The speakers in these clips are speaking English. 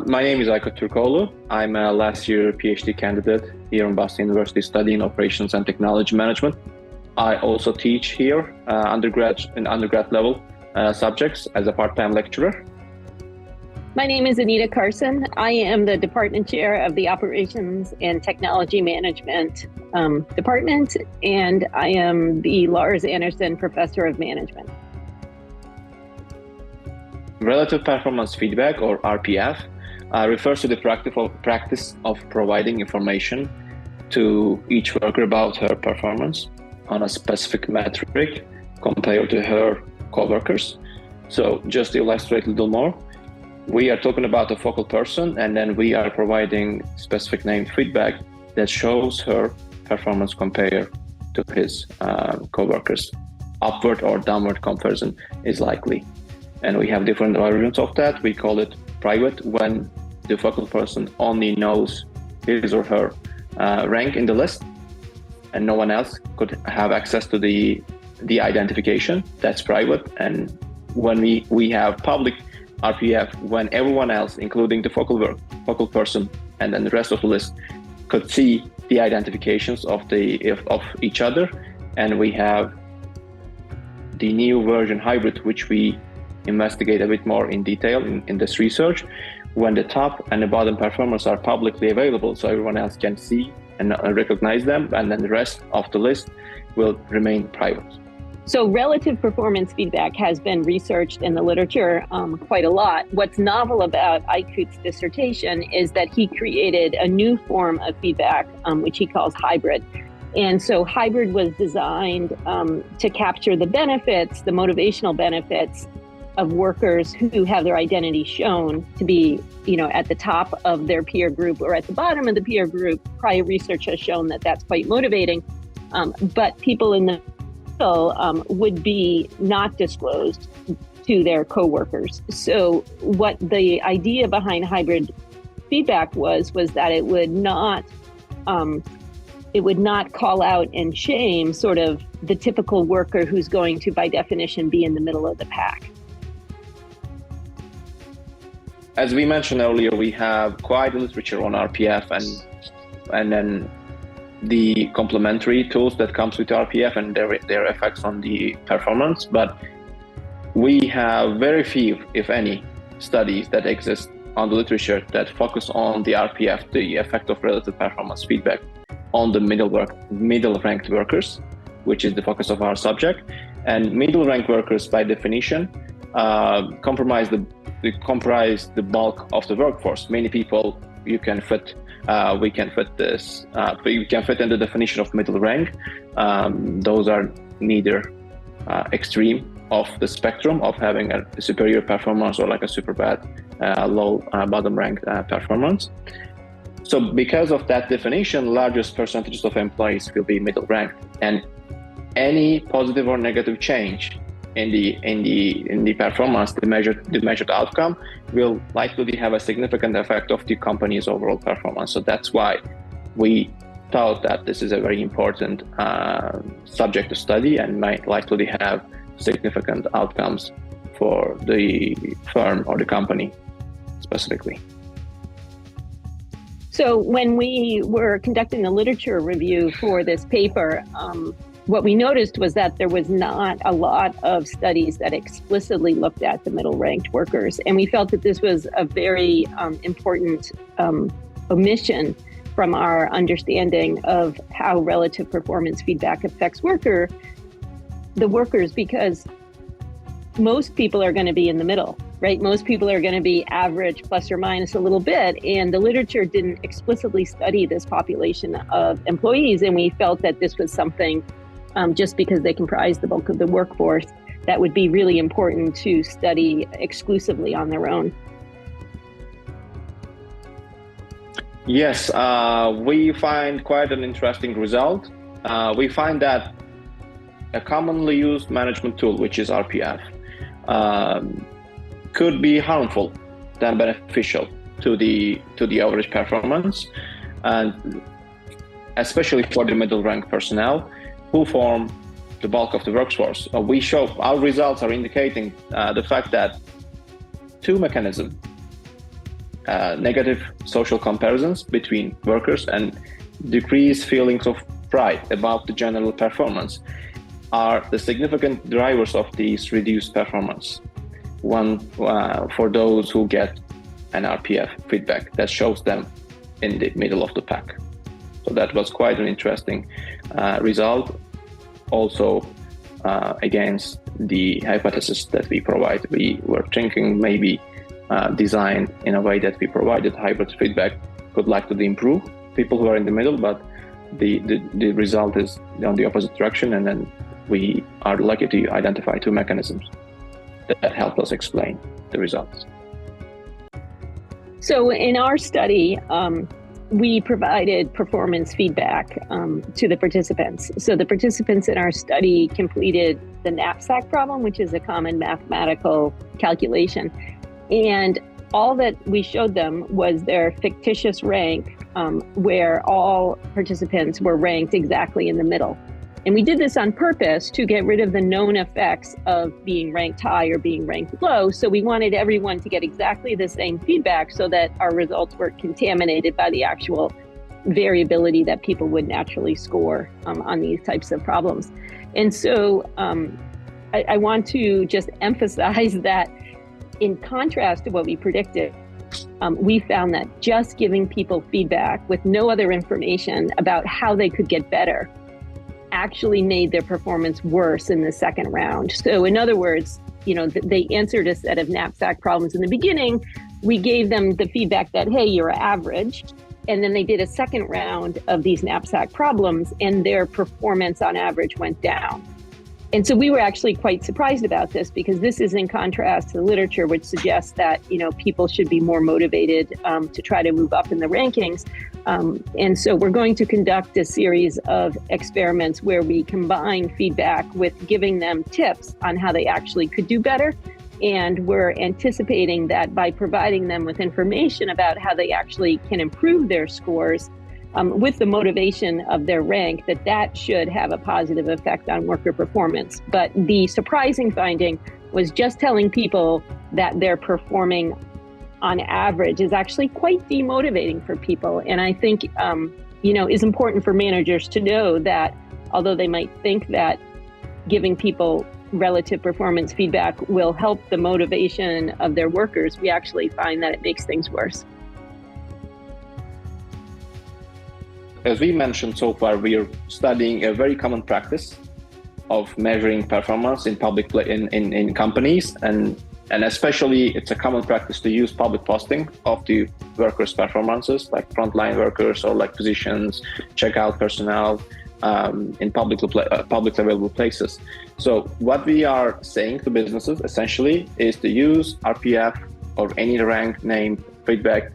My name is Aykut Turkoglu. I'm a last year PhD candidate here in Boston University studying operations and technology management. I also teach here undergrad level subjects as a part-time lecturer. My name is Anita Carson. I am the department chair of the Operations and Technology Management department, and I am the Larz Professor of Management. Relative performance feedback, or RPF, refers to the practice of providing information to each worker about her performance on a specific metric compared to her co-workers. So just to illustrate a little more, we are talking about a focal person, and then we are providing specific named feedback that shows her performance compared to his co-workers. Upward or downward comparison is likely. And we have different variants of that. We call it private, when the focal person only knows his or her rank in the list, and no one else could have access to the identification. That's private. And when we have public RPF, when everyone else, including the focal person and then the rest of the list, could see the identifications of each other. And we have the new version hybrid, which we investigate a bit more in detail in this research, when the top and the bottom performers are publicly available, so everyone else can see and recognize them, and then the rest of the list will remain private. So relative performance feedback has been researched in the literature quite a lot. What's novel about Aykut's dissertation is that he created a new form of feedback, which he calls hybrid. And so hybrid was designed to capture the benefits, the motivational benefits of workers who have their identity shown to be, at the top of their peer group or at the bottom of the peer group. Prior research has shown that that's quite motivating, but people in the middle would be not disclosed to their coworkers. So what the idea behind hybrid feedback was that it would not call out and shame sort of the typical worker who's going to, by definition, be in the middle of the pack. As we mentioned earlier, we have quite a literature on RPF and then the complementary tools that comes with RPF and their effects on the performance. But we have very few, if any, studies that exist on the literature that focus on the RPF, the effect of relative performance feedback on the middle-ranked workers, which is the focus of our subject. And middle-ranked workers, by definition, comprise the bulk of the workforce. Many people we can fit in the definition of middle rank. Those are neither extreme of the spectrum of having a superior performance or like a super bad low bottom ranked performance. So because of that definition, largest percentages of employees will be middle ranked, and any positive or negative change in the performance, the measured outcome, will likely have a significant effect of the company's overall performance. So that's why we thought that this is a very important subject to study and might likely have significant outcomes for the firm or the company specifically. So when we were conducting the literature review for this paper, what we noticed was that there was not a lot of studies that explicitly looked at the middle-ranked workers. And we felt that this was a very important omission from our understanding of how relative performance feedback affects the workers, because most people are going to be in the middle, right? Most people are going to be average plus or minus a little bit. And the literature didn't explicitly study this population of employees. And we felt that this was something, just because they comprise the bulk of the workforce, that would be really important to study exclusively on their own. Yes, we find quite an interesting result. We find that a commonly used management tool, which is RPF, could be harmful than beneficial to the average performance, and especially for the middle rank personnel who form the bulk of the workforce. Our results are indicating the fact that two mechanisms negative social comparisons between workers and decreased feelings of pride about the general performance are the significant drivers of these reduced performance. One, for those who get an RPF feedback that shows them in the middle of the pack. So that was quite an interesting result. Also, against the hypothesis that we provide, we were thinking maybe design in a way that we provided hybrid feedback could likely improve people who are in the middle, but the result is on the opposite direction, and then we are lucky to identify two mechanisms that help us explain the results. So in our study, we provided performance feedback to the participants. So the participants in our study completed the knapsack problem, which is a common mathematical calculation. And all that we showed them was their fictitious rank, where all participants were ranked exactly in the middle. And we did this on purpose to get rid of the known effects of being ranked high or being ranked low. So we wanted everyone to get exactly the same feedback so that our results weren't contaminated by the actual variability that people would naturally score on these types of problems. And so I want to just emphasize that in contrast to what we predicted, we found that just giving people feedback with no other information about how they could get better actually made their performance worse in the second round. So in other words, they answered a set of knapsack problems in the beginning. We gave them the feedback that, hey, you're average. And then they did a second round of these knapsack problems and their performance on average went down. And so we were actually quite surprised about this because this is in contrast to the literature, which suggests that, people should be more motivated to try to move up in the rankings. And so we're going to conduct a series of experiments where we combine feedback with giving them tips on how they actually could do better. And we're anticipating that by providing them with information about how they actually can improve their scores, with the motivation of their rank, that should have a positive effect on worker performance. But the surprising finding was just telling people that they're performing on average is actually quite demotivating for people. And I think, is important for managers to know that although they might think that giving people relative performance feedback will help the motivation of their workers, we actually find that it makes things worse. As we mentioned so far, we are studying a very common practice of measuring performance in in companies, and especially it's a common practice to use public posting of the workers' performances, like frontline workers or like physicians, checkout personnel, in public available places. So what we are saying to businesses essentially is to use RPF or any rank named feedback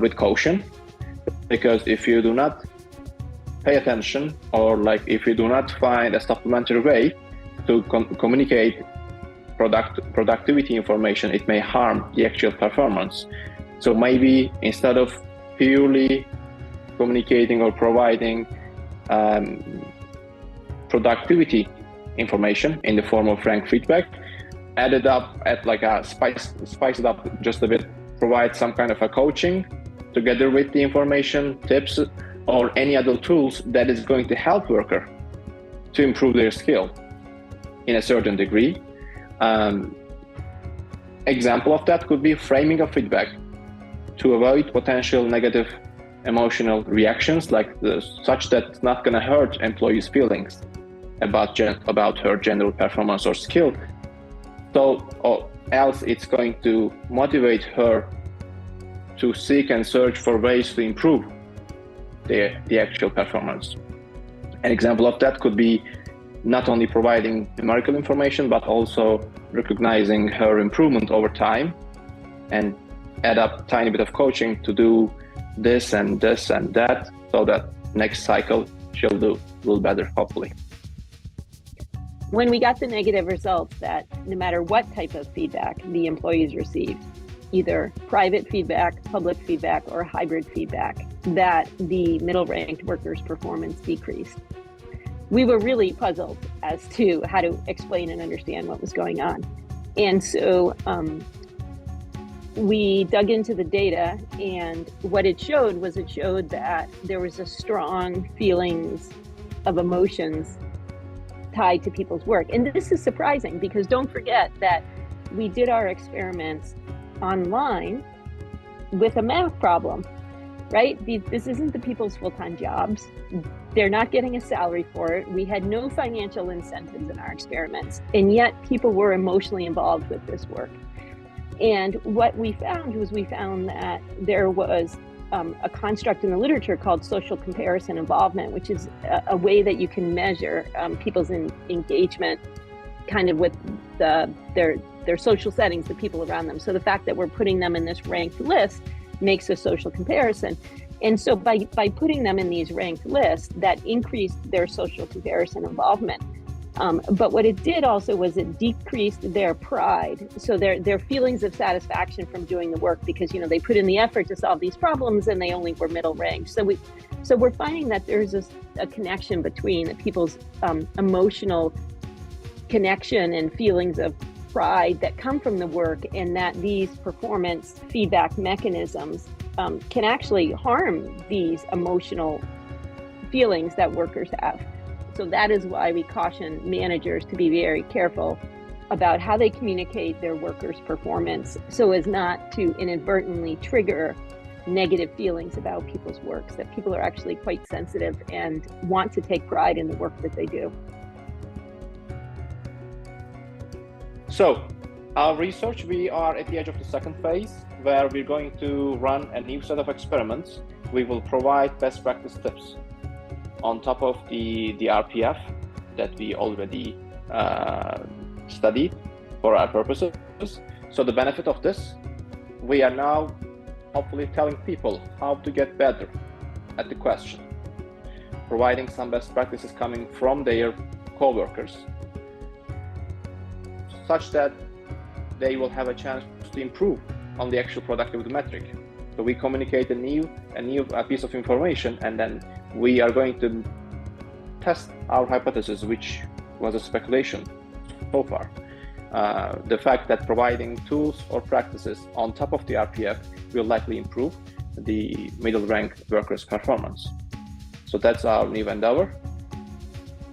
with caution. Because if you do not pay attention, or if you do not find a supplementary way to communicate productivity information, it may harm the actual performance. So maybe instead of purely communicating or providing productivity information in the form of rank feedback, add it up spice it up just a bit, provide some kind of a coaching together with the information, tips, or any other tools that is going to help worker to improve their skill in a certain degree. Example of that could be framing of feedback to avoid potential negative emotional reactions, such that it's not going to hurt employees' feelings about her general performance or skill. So, or else it's going to motivate her to seek and search for ways to improve the actual performance. An example of that could be not only providing numerical information, but also recognizing her improvement over time and add up tiny bit of coaching to do this and this and that, so that next cycle she'll do a little better, hopefully. When we got the negative results that no matter what type of feedback the employees received, either private feedback, public feedback, or hybrid feedback, that the middle-ranked workers' performance decreased. We were really puzzled as to how to explain and understand what was going on. And so we dug into the data, and what it showed that there was a strong feelings of emotions tied to people's work. And this is surprising because don't forget that we did our experiments online with a math problem, right? This isn't the people's full-time jobs. They're not getting a salary for it. We had no financial incentives in our experiments, and yet people were emotionally involved with this work. And what we found that there was a construct in the literature called social comparison involvement, which is a way that you can measure people's engagement kind of with their social settings, the people around them. So the fact that we're putting them in this ranked list makes a social comparison. And so by putting them in these ranked lists, that increased their social comparison involvement. But what it did also was it decreased their pride. So their feelings of satisfaction from doing the work, because, they put in the effort to solve these problems and they only were middle ranked. So we're finding that there's a connection between the people's emotional connection and feelings of pride that come from the work, and that these performance feedback mechanisms can actually harm these emotional feelings that workers have. So that is why we caution managers to be very careful about how they communicate their workers' performance so as not to inadvertently trigger negative feelings about people's works, that people are actually quite sensitive and want to take pride in the work that they do. So, our research, we are at the edge of the second phase, where we're going to run a new set of experiments. We will provide best practice tips on top of the RPF that we already studied for our purposes. So the benefit of this, we are now hopefully telling people how to get better at the question, providing some best practices coming from their co-workers, such that they will have a chance to improve on the actual productivity metric. So we communicate a new piece of information, and then we are going to test our hypothesis, which was a speculation so far. The fact that providing tools or practices on top of the RPF will likely improve the middle ranked workers' performance. So that's our new endeavor.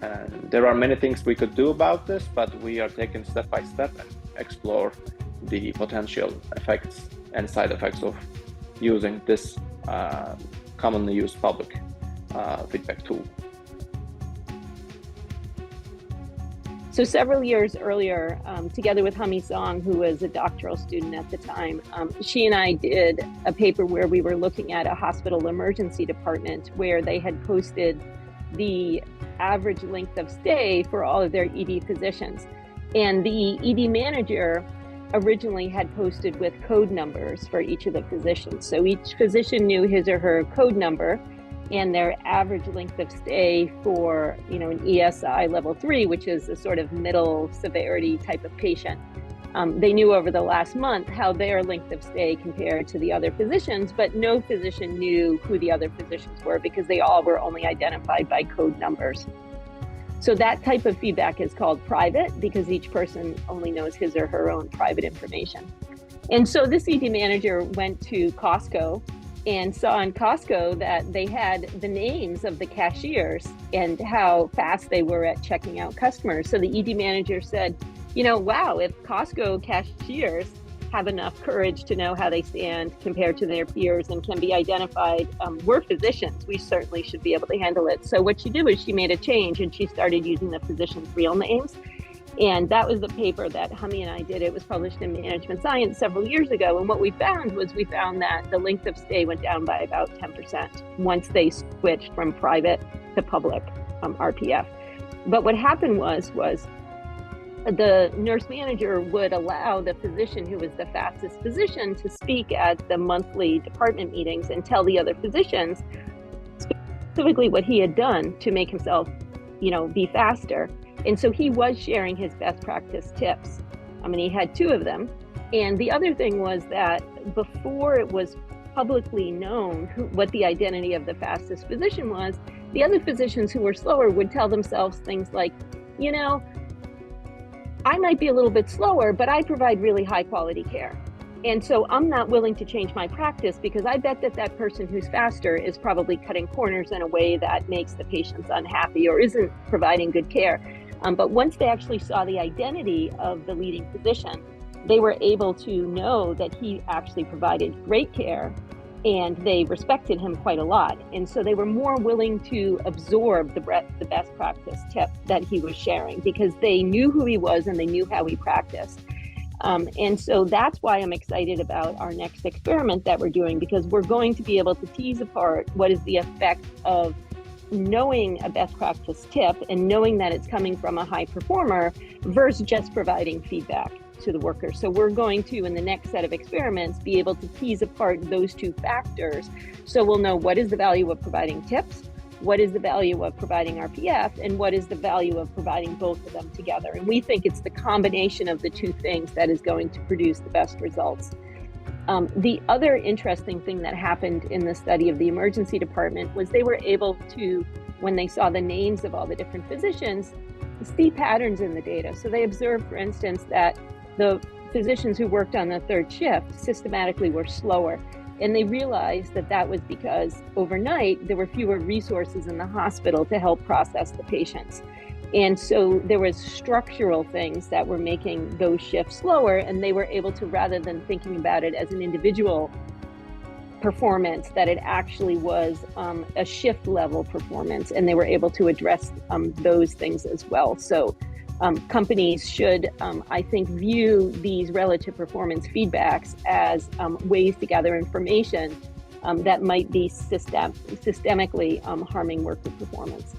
And there are many things we could do about this, but we are taking step by step and explore the potential effects and side effects of using this commonly used public feedback tool. So several years earlier, together with Hami Song, who was a doctoral student at the time, she and I did a paper where we were looking at a hospital emergency department where they had posted the average length of stay for all of their ED physicians. And the ED manager originally had posted with code numbers for each of the physicians. So each physician knew his or her code number and their average length of stay for, an ESI level 3, which is a sort of middle severity type of patient. They knew over the last month how their length of stay compared to the other physicians, but no physician knew who the other physicians were because they all were only identified by code numbers. So that type of feedback is called private because each person only knows his or her own private information. And so this ED manager went to Costco and saw in Costco that they had the names of the cashiers and how fast they were at checking out customers. So the ED manager said, wow, if Costco cashiers have enough courage to know how they stand compared to their peers and can be identified, we're physicians, we certainly should be able to handle it. So what she did was she made a change and she started using the physicians' real names. And that was the paper that Hami and I did. It was published in Management Science several years ago. And what we found that the length of stay went down by about 10% once they switched from private to public RPF. But what happened was the nurse manager would allow the physician who was the fastest physician to speak at the monthly department meetings and tell the other physicians specifically what he had done to make himself, be faster. And so he was sharing his best practice tips. He had 2 of them. And the other thing was that before it was publicly known what the identity of the fastest physician was, the other physicians who were slower would tell themselves things like, I might be a little bit slower, but I provide really high quality care. And so I'm not willing to change my practice because I bet that that person who's faster is probably cutting corners in a way that makes the patients unhappy or isn't providing good care. But once they actually saw the identity of the leading physician, they were able to know that he actually provided great care, and they respected him quite a lot. And so they were more willing to absorb the best practice tip that he was sharing because they knew who he was and they knew how he practiced. And so that's why I'm excited about our next experiment that we're doing, because we're going to be able to tease apart what is the effect of knowing a best practice tip and knowing that it's coming from a high performer versus just providing feedback to the worker. So we're going to, in the next set of experiments, be able to tease apart those two factors. So we'll know what is the value of providing tips, what is the value of providing RPF, and what is the value of providing both of them together. And we think it's the combination of the two things that is going to produce the best results. The other interesting thing that happened in the study of the emergency department was they were able to, when they saw the names of all the different physicians, see patterns in the data. So they observed, for instance, that the physicians who worked on the third shift systematically were slower. And they realized that that was because overnight there were fewer resources in the hospital to help process the patients. And so there was structural things that were making those shifts slower, and they were able to, rather than thinking about it as an individual performance, that it actually was a shift level performance, and they were able to address those things as well. So companies should, I think, view these relative performance feedbacks as ways to gather information that might be systemically harming worker performance.